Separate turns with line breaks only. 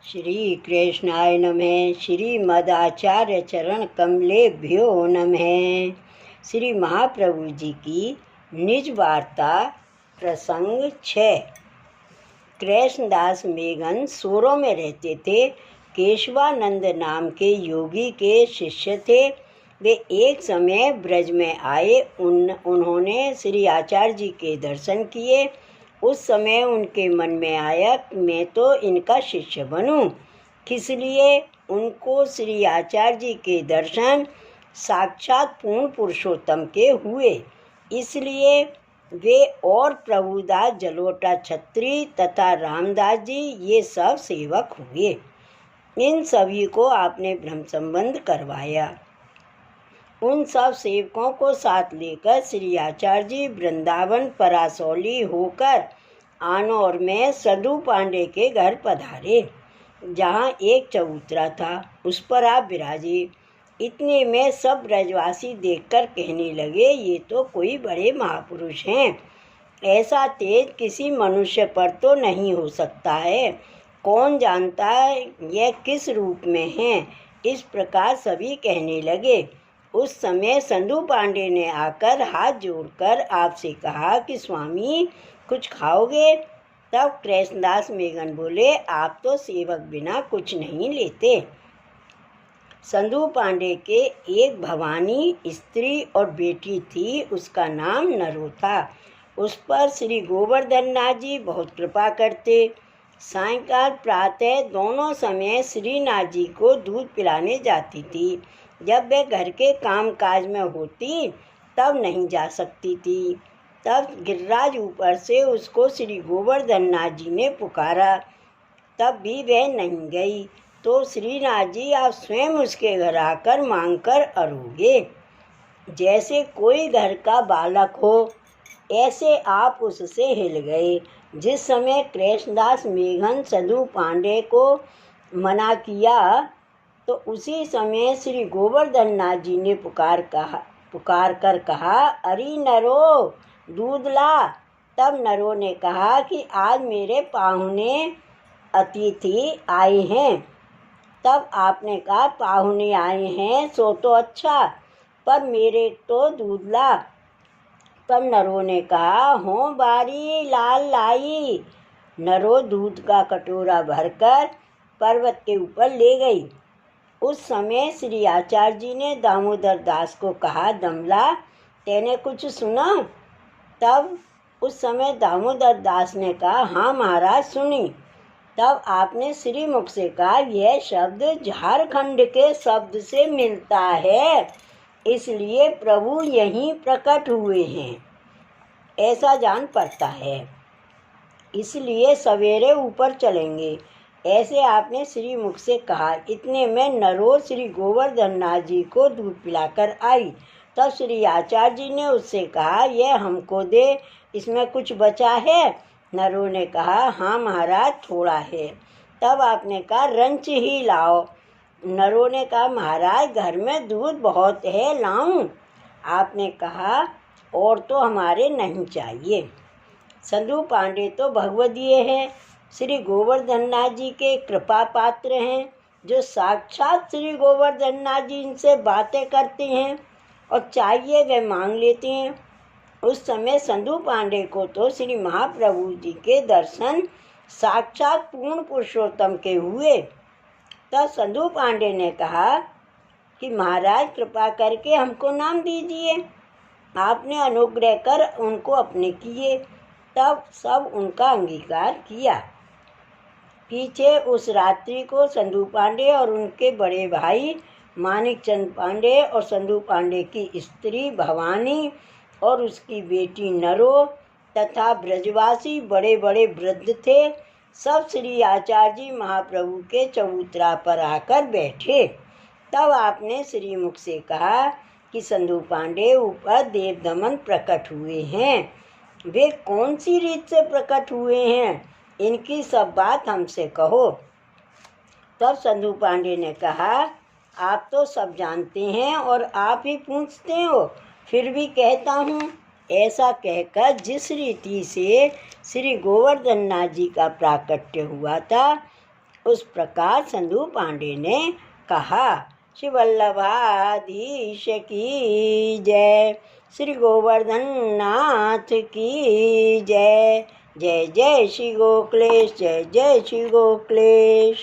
श्री कृष्णाय नमः। श्रीमद् आचार्य चरण कमलेभ्यो नमः। श्री महाप्रभु जी की निज वार्ता प्रसंग 6। कृष्णदास मेघन सोरों में रहते थे। केशवानंद नाम के योगी के शिष्य थे। वे एक समय ब्रज में आए। उन्होंने श्री आचार्य जी के दर्शन किए। उस समय उनके मन में आया कि मैं तो इनका शिष्य बनूं। इसलिए उनको श्री आचार्य जी के दर्शन साक्षात पूर्ण पुरुषोत्तम के हुए। इसलिए वे और प्रभुदास जलोटा छत्री तथा रामदास जी ये सब सेवक हुए। इन सभी को आपने ब्रह्म संबंध करवाया। उन सब सेवकों को साथ लेकर श्री आचार्य जी वृंदावन परासौली होकर आनौर में सदु पांडे के घर पधारे, जहाँ एक चबूतरा था, उस पर आप विराजे। इतने में सब ब्रजवासी देखकर कहने लगे, ये तो कोई बड़े महापुरुष हैं। ऐसा तेज किसी मनुष्य पर तो नहीं हो सकता है। कौन जानता है यह किस रूप में हैं। इस प्रकार सभी कहने लगे। उस समय संधु पांडे ने आकर हाथ जोड़कर आपसे कहा कि स्वामी कुछ खाओगे। तब कृष्णदास मेघन बोले, आप तो सेवक बिना कुछ नहीं लेते। संधु पांडे के एक भवानी स्त्री और बेटी थी, उसका नाम नरो था। उस पर श्री गोवर्धन नाथ जी बहुत कृपा करते। सायंकाल प्रातः दोनों समय श्रीनाथ जी को दूध पिलाने जाती थी। जब वे घर के काम काज में होती तब नहीं जा सकती थी। तब गिरिराज ऊपर से उसको श्री गोवर्धन नाथ जी ने पुकारा, तब भी वह नहीं गई। तो श्रीनाथ जी आप स्वयं उसके घर आकर मांग कर अरोगे। जैसे कोई घर का बालक हो ऐसे आप उससे हिल गए। जिस समय कृष्णदास मेघन सधु पांडे को मना किया तो उसी समय श्री गोवर्धन नाथ जी ने पुकार कर कहा, अरे नरो दूध ला। तब नरो ने कहा कि आज मेरे पाहुने अतिथि आए हैं। तब आपने कहा, पाहुने आए हैं सो तो अच्छा, पर मेरे तो दूध ला। तब नरो ने कहा, हो बारी लाल लाई। नरो दूध का कटोरा भरकर पर्वत के ऊपर ले गई। उस समय श्री आचार्य जी ने दामोदर दास को कहा, दमला तेने कुछ सुना। तब उस समय दामोदर दास ने कहा, हाँ महाराज सुनी। तब आपने श्री मुख से कहा, यह शब्द झारखंड के शब्द से मिलता है, इसलिए प्रभु यहीं प्रकट हुए हैं, ऐसा जान पड़ता है। इसलिए सवेरे ऊपर चलेंगे, ऐसे आपने श्री मुख से कहा। इतने में नरो श्री गोवर्धन नाथ जी को दूध पिलाकर आई। तब श्री आचार्य जी ने उससे कहा, यह हमको दे, इसमें कुछ बचा है। नरो ने कहा, हाँ महाराज थोड़ा है। तब आपने कहा, रंच ही लाओ। नरो ने कहा, महाराज घर में दूध बहुत है, लाऊं। आपने कहा, और तो हमारे नहीं चाहिए। संधु पांडे तो भगवदीय हैं, श्री गोवर्धन नाथ जी के कृपा पात्र हैं, जो साक्षात श्री गोवर्धन नाथ जी इनसे बातें करते हैं और चाहिए वे मांग लेते हैं। उस समय संधु पांडे को तो श्री महाप्रभु जी के दर्शन साक्षात पूर्ण पुरुषोत्तम के हुए। तब संधु पांडे ने कहा कि महाराज कृपा करके हमको नाम दीजिए। आपने अनुग्रह कर उनको अपने किए। तब सब उनका अंगीकार किया। पीछे उस रात्रि को संधु पांडे और उनके बड़े भाई मानिक चंद पांडे और संधु पांडे की स्त्री भवानी और उसकी बेटी नरो तथा ब्रजवासी बड़े बड़े वृद्ध थे, सब श्री आचार्य जी महाप्रभु के चबूतरा पर आकर बैठे। तब आपने श्री मुख से कहा कि संधु पांडे ऊपर देव दमन प्रकट हुए हैं। वे कौन सी रीत से प्रकट हुए हैं, इनकी सब बात हमसे कहो। तब संधु पांडे ने कहा, आप तो सब जानते हैं और आप ही पूछते हो, फिर भी कहता हूँ। ऐसा कहकर जिस रीति से श्री गोवर्धन नाथ जी का प्राकट्य हुआ था उस प्रकार संधू पांडे ने कहा। श्री वल्लभाधीश की जय। श्री गोवर्धन नाथ की जय। जय जय श्री गोखलेश, जय जय श्री गोखलेश।